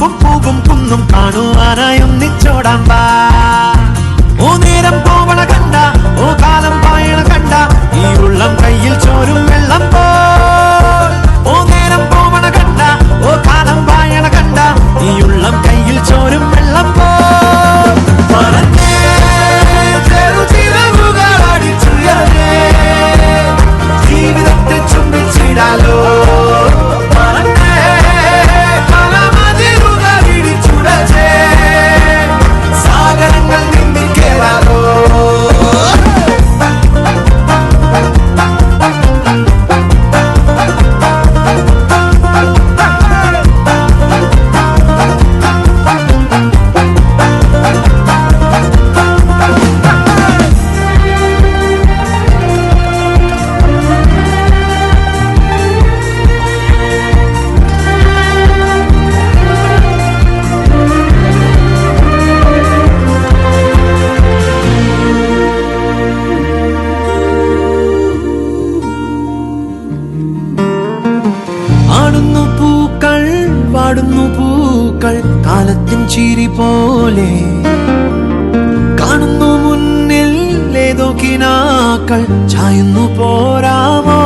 പൂക്കും പൂവും കുന്നും കാണുവാനായി ഒന്നിച്ചോടാൻ വാ. ഓ നേരം പോവണ കണ്ട, ഓ കാലം പായണ കണ്ട, ഈ ഉള്ളം കയ്യിൽ ചോരും വെള്ളം പോ. ഓ നേരം പോവണ കണ്ട, ഓ കാലം പായണ കണ്ട, ഈ ഉള്ളം കയ്യിൽ ചോരും വെള്ളം പോ. ജീവിതത്തിൽ ചുംബിച്ചിടാലോ സാഗരങ്ങൾ നിന്നിൽ കേറാലോ. ആടുന്നു പൂക്കൾ, വാടുന്നു പൂക്കൾ, കാലത്തിൻ ചിരി പോലെ കാണുന്നു മുന്നിൽ ഏതോ കിനാക്കൾ, ചായുന്നു പോരാമോ.